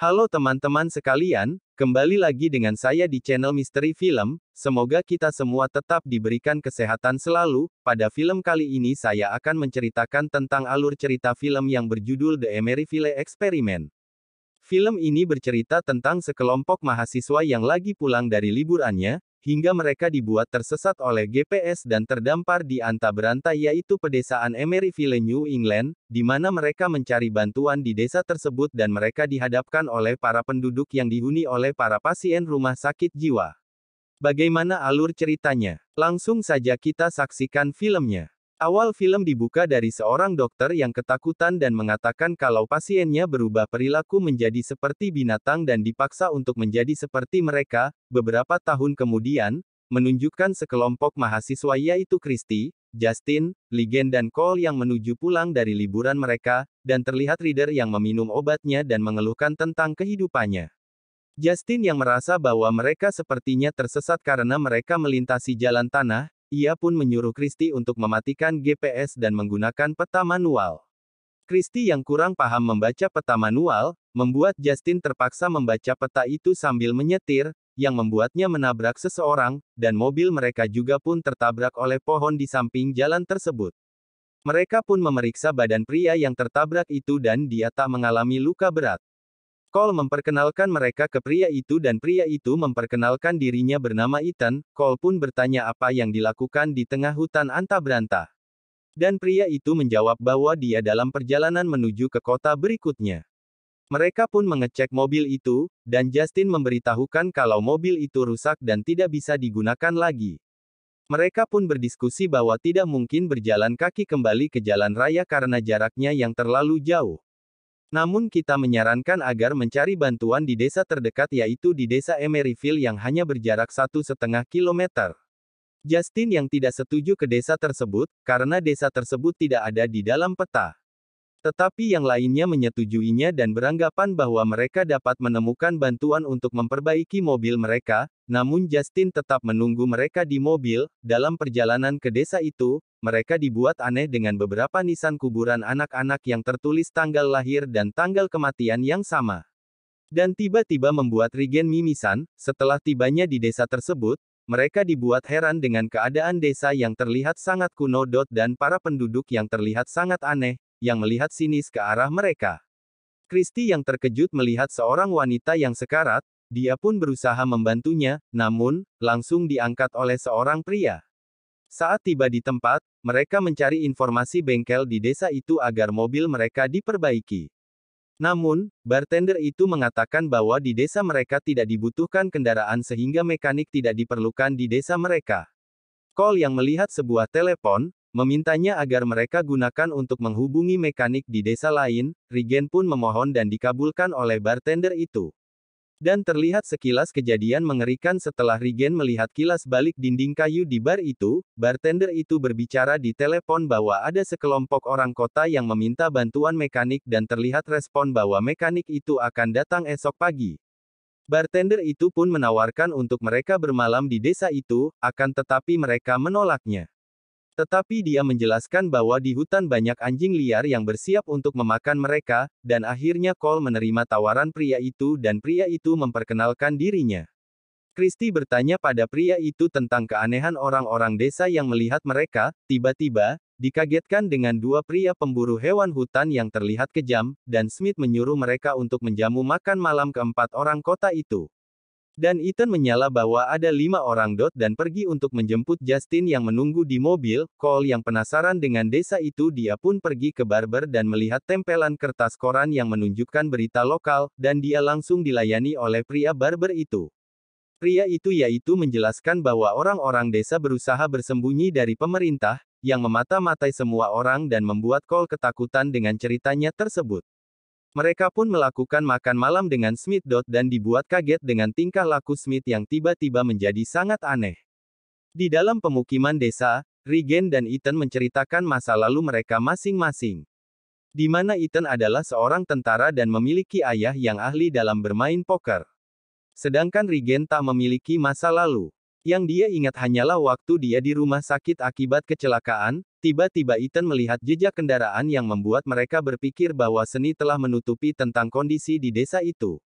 Halo teman-teman sekalian, kembali lagi dengan saya di channel Misteri Film. Semoga kita semua tetap diberikan kesehatan selalu. Pada film kali ini saya akan menceritakan tentang alur cerita film yang berjudul The Emeryville Experiment. Film ini bercerita tentang sekelompok mahasiswa yang lagi pulang dari liburannya, hingga mereka dibuat tersesat oleh GPS dan terdampar di anta-beranta yaitu pedesaan Emeryville, New England, di mana mereka mencari bantuan di desa tersebut dan mereka dihadapkan oleh para penduduk yang dihuni oleh para pasien rumah sakit jiwa. Bagaimana alur ceritanya? Langsung saja kita saksikan filmnya. Awal film dibuka dari seorang dokter yang ketakutan dan mengatakan kalau pasiennya berubah perilaku menjadi seperti binatang dan dipaksa untuk menjadi seperti mereka. Beberapa tahun kemudian, menunjukkan sekelompok mahasiswa yaitu Christy, Justin, Ligen dan Cole yang menuju pulang dari liburan mereka, dan terlihat Reader yang meminum obatnya dan mengeluhkan tentang kehidupannya. Justin yang merasa bahwa mereka sepertinya tersesat karena mereka melintasi jalan tanah. Ia pun menyuruh Christy untuk mematikan GPS dan menggunakan peta manual. Christy yang kurang paham membaca peta manual, membuat Justin terpaksa membaca peta itu sambil menyetir, yang membuatnya menabrak seseorang, dan mobil mereka juga pun tertabrak oleh pohon di samping jalan tersebut. Mereka pun memeriksa badan pria yang tertabrak itu dan dia tak mengalami luka berat. Cole memperkenalkan mereka ke pria itu dan pria itu memperkenalkan dirinya bernama Ethan. Cole pun bertanya apa yang dilakukan di tengah hutan anta-beranta. Dan pria itu menjawab bahwa dia dalam perjalanan menuju ke kota berikutnya. Mereka pun mengecek mobil itu, dan Justin memberitahukan kalau mobil itu rusak dan tidak bisa digunakan lagi. Mereka pun berdiskusi bahwa tidak mungkin berjalan kaki kembali ke jalan raya karena jaraknya yang terlalu jauh. Namun kita menyarankan agar mencari bantuan di desa terdekat yaitu di desa Emeryville yang hanya berjarak 1,5 kilometer. Justin yang tidak setuju ke desa tersebut, karena desa tersebut tidak ada di dalam peta. Tetapi yang lainnya menyetujuinya dan beranggapan bahwa mereka dapat menemukan bantuan untuk memperbaiki mobil mereka, namun Justin tetap menunggu mereka di mobil. Dalam perjalanan ke desa itu, mereka dibuat aneh dengan beberapa nisan kuburan anak-anak yang tertulis tanggal lahir dan tanggal kematian yang sama. Dan tiba-tiba membuat Regan mimisan. Setelah tibanya di desa tersebut, mereka dibuat heran dengan keadaan desa yang terlihat sangat kuno. Dan para penduduk yang terlihat sangat aneh, yang melihat sinis ke arah mereka. Christy yang terkejut melihat seorang wanita yang sekarat, dia pun berusaha membantunya, namun, langsung diangkat oleh seorang pria. Saat tiba di tempat, mereka mencari informasi bengkel di desa itu agar mobil mereka diperbaiki. Namun, bartender itu mengatakan bahwa di desa mereka tidak dibutuhkan kendaraan sehingga mekanik tidak diperlukan di desa mereka. Cole yang melihat sebuah telepon, memintanya agar mereka gunakan untuk menghubungi mekanik di desa lain. Regan pun memohon dan dikabulkan oleh bartender itu. Dan terlihat sekilas kejadian mengerikan setelah Regan melihat kilas balik dinding kayu di bar itu. Bartender itu berbicara di telepon bahwa ada sekelompok orang kota yang meminta bantuan mekanik dan terlihat respon bahwa mekanik itu akan datang esok pagi. Bartender itu pun menawarkan untuk mereka bermalam di desa itu, akan tetapi mereka menolaknya. Tetapi dia menjelaskan bahwa di hutan banyak anjing liar yang bersiap untuk memakan mereka, dan akhirnya Cole menerima tawaran pria itu dan pria itu memperkenalkan dirinya. Christy bertanya pada pria itu tentang keanehan orang-orang desa yang melihat mereka. Tiba-tiba, dikagetkan dengan dua pria pemburu hewan hutan yang terlihat kejam, dan Smith menyuruh mereka untuk menjamu makan malam keempat orang kota itu. Dan Ethan menyala bahwa ada 5 orang dan pergi untuk menjemput Justin yang menunggu di mobil. Cole yang penasaran dengan desa itu dia pun pergi ke barber dan melihat tempelan kertas koran yang menunjukkan berita lokal, dan dia langsung dilayani oleh pria barber itu. Pria itu yaitu menjelaskan bahwa orang-orang desa berusaha bersembunyi dari pemerintah, yang memata-matai semua orang dan membuat Cole ketakutan dengan ceritanya tersebut. Mereka pun melakukan makan malam dengan Smith. Dan dibuat kaget dengan tingkah laku Smith yang tiba-tiba menjadi sangat aneh. Di dalam pemukiman desa, Regan dan Ethan menceritakan masa lalu mereka masing-masing. Di mana Ethan adalah seorang tentara dan memiliki ayah yang ahli dalam bermain poker. Sedangkan Regan tak memiliki masa lalu. Yang dia ingat hanyalah waktu dia di rumah sakit akibat kecelakaan. Tiba-tiba Ethan melihat jejak kendaraan yang membuat mereka berpikir bahwa seni telah menutupi tentang kondisi di desa itu.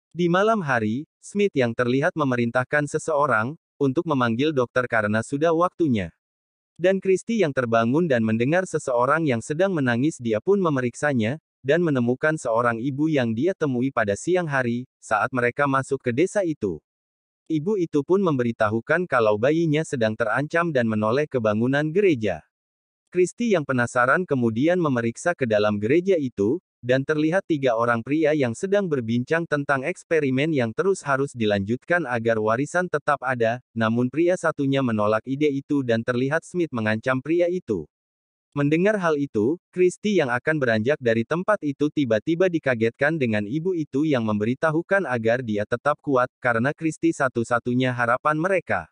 Di malam hari, Smith yang terlihat memerintahkan seseorang untuk memanggil dokter karena sudah waktunya. Dan Christie yang terbangun dan mendengar seseorang yang sedang menangis, dia pun memeriksanya, dan menemukan seorang ibu yang dia temui pada siang hari, saat mereka masuk ke desa itu. Ibu itu pun memberitahukan kalau bayinya sedang terancam dan menoleh ke bangunan gereja. Christie yang penasaran kemudian memeriksa ke dalam gereja itu, dan terlihat 3 orang pria yang sedang berbincang tentang eksperimen yang terus harus dilanjutkan agar warisan tetap ada, namun pria satunya menolak ide itu dan terlihat Smith mengancam pria itu. Mendengar hal itu, Christie yang akan beranjak dari tempat itu tiba-tiba dikagetkan dengan ibu itu yang memberitahukan agar dia tetap kuat, karena Christie satu-satunya harapan mereka.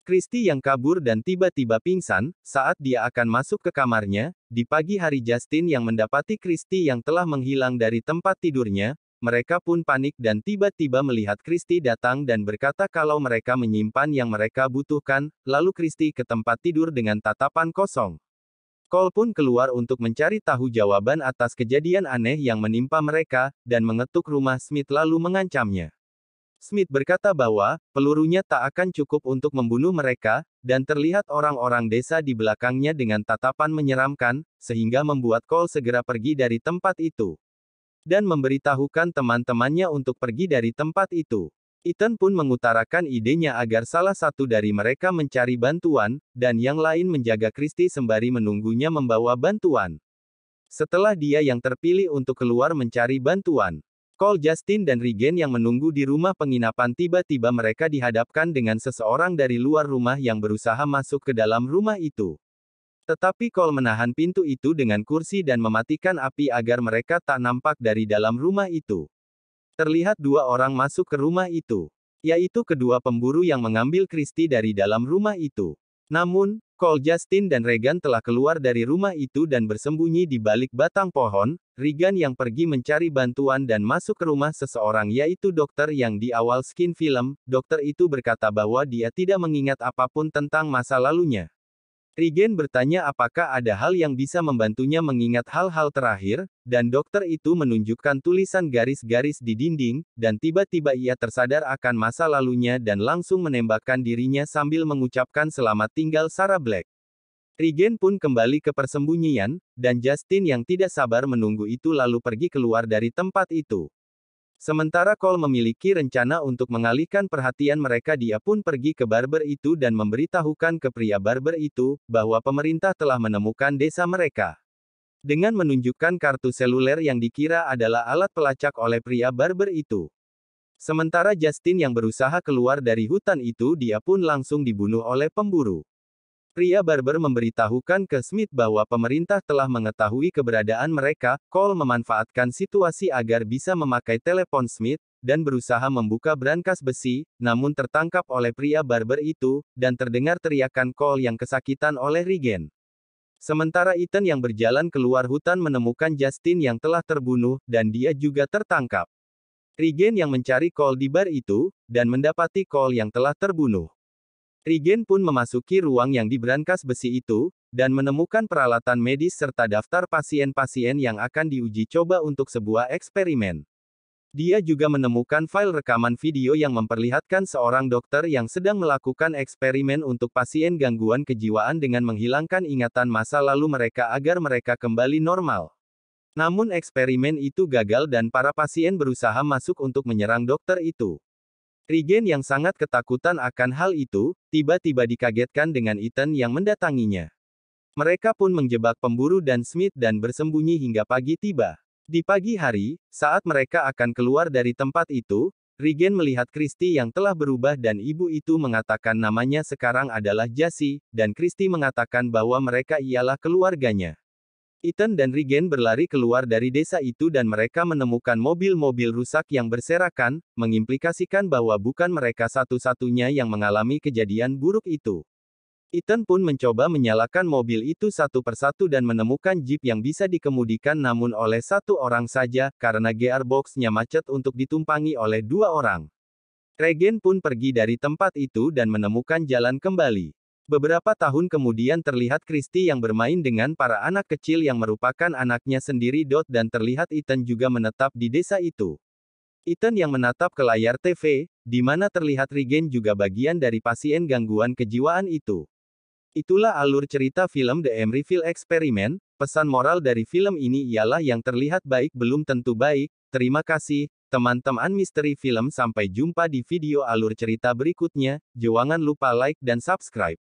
Christie yang kabur dan tiba-tiba pingsan, saat dia akan masuk ke kamarnya. Di pagi hari Justin yang mendapati Christie yang telah menghilang dari tempat tidurnya, mereka pun panik dan tiba-tiba melihat Christie datang dan berkata kalau mereka menyimpan yang mereka butuhkan, lalu Christie ke tempat tidur dengan tatapan kosong. Cole pun keluar untuk mencari tahu jawaban atas kejadian aneh yang menimpa mereka, dan mengetuk rumah Smith lalu mengancamnya. Smith berkata bahwa pelurunya tak akan cukup untuk membunuh mereka, dan terlihat orang-orang desa di belakangnya dengan tatapan menyeramkan, sehingga membuat Cole segera pergi dari tempat itu. Dan memberitahukan teman-temannya untuk pergi dari tempat itu. Ethan pun mengutarakan idenya agar salah satu dari mereka mencari bantuan, dan yang lain menjaga Christie sembari menunggunya membawa bantuan. Setelah dia yang terpilih untuk keluar mencari bantuan, Cole, Justin dan Regan yang menunggu di rumah penginapan tiba-tiba mereka dihadapkan dengan seseorang dari luar rumah yang berusaha masuk ke dalam rumah itu. Tetapi Cole menahan pintu itu dengan kursi dan mematikan api agar mereka tak nampak dari dalam rumah itu. Terlihat 2 orang masuk ke rumah itu, yaitu kedua pemburu yang mengambil Christie dari dalam rumah itu. Namun, Cole, Justin dan Regan telah keluar dari rumah itu dan bersembunyi di balik batang pohon. Regan yang pergi mencari bantuan dan masuk ke rumah seseorang yaitu dokter yang di awal skin film. Dokter itu berkata bahwa dia tidak mengingat apapun tentang masa lalunya. Regan bertanya apakah ada hal yang bisa membantunya mengingat hal-hal terakhir, dan dokter itu menunjukkan tulisan garis-garis di dinding, dan tiba-tiba ia tersadar akan masa lalunya dan langsung menembakkan dirinya sambil mengucapkan selamat tinggal Sarah Black. Regan pun kembali ke persembunyian, dan Justin yang tidak sabar menunggu itu lalu pergi keluar dari tempat itu. Sementara Cole memiliki rencana untuk mengalihkan perhatian mereka, dia pun pergi ke barber itu dan memberitahukan ke pria barber itu, bahwa pemerintah telah menemukan desa mereka. Dengan menunjukkan kartu seluler yang dikira adalah alat pelacak oleh pria barber itu. Sementara Justin yang berusaha keluar dari hutan itu, dia pun langsung dibunuh oleh pemburu. Pria barber memberitahukan ke Smith bahwa pemerintah telah mengetahui keberadaan mereka. Cole memanfaatkan situasi agar bisa memakai telepon Smith, dan berusaha membuka brankas besi, namun tertangkap oleh pria barber itu, dan terdengar teriakan Cole yang kesakitan oleh Regan. Sementara Ethan yang berjalan keluar hutan menemukan Justin yang telah terbunuh, dan dia juga tertangkap. Regan yang mencari Cole di bar itu, dan mendapati Cole yang telah terbunuh. Regan pun memasuki ruang yang di brankas besi itu, dan menemukan peralatan medis serta daftar pasien-pasien yang akan diuji coba untuk sebuah eksperimen. Dia juga menemukan file rekaman video yang memperlihatkan seorang dokter yang sedang melakukan eksperimen untuk pasien gangguan kejiwaan dengan menghilangkan ingatan masa lalu mereka agar mereka kembali normal. Namun eksperimen itu gagal dan para pasien berusaha masuk untuk menyerang dokter itu. Regan yang sangat ketakutan akan hal itu, tiba-tiba dikagetkan dengan Ethan yang mendatanginya. Mereka pun menjebak pemburu dan Smith dan bersembunyi hingga pagi tiba. Di pagi hari, saat mereka akan keluar dari tempat itu, Regan melihat Christie yang telah berubah dan ibu itu mengatakan namanya sekarang adalah Jacy, dan Christie mengatakan bahwa mereka ialah keluarganya. Ethan dan Regan berlari keluar dari desa itu dan mereka menemukan mobil-mobil rusak yang berserakan, mengimplikasikan bahwa bukan mereka satu-satunya yang mengalami kejadian buruk itu. Ethan pun mencoba menyalakan mobil itu satu persatu dan menemukan jeep yang bisa dikemudikan namun oleh 1 orang saja, karena gearbox-nya macet untuk ditumpangi oleh 2 orang. Regan pun pergi dari tempat itu dan menemukan jalan kembali. Beberapa tahun kemudian terlihat Christie yang bermain dengan para anak kecil yang merupakan anaknya sendiri. Dan terlihat Ethan juga menetap di desa itu. Ethan yang menatap ke layar TV, di mana terlihat Regan juga bagian dari pasien gangguan kejiwaan itu. Itulah alur cerita film The Emeryville Experiment. Pesan moral dari film ini ialah yang terlihat baik belum tentu baik. Terima kasih, teman-teman Misteri Film. Sampai jumpa di video alur cerita berikutnya. Jangan lupa like dan subscribe.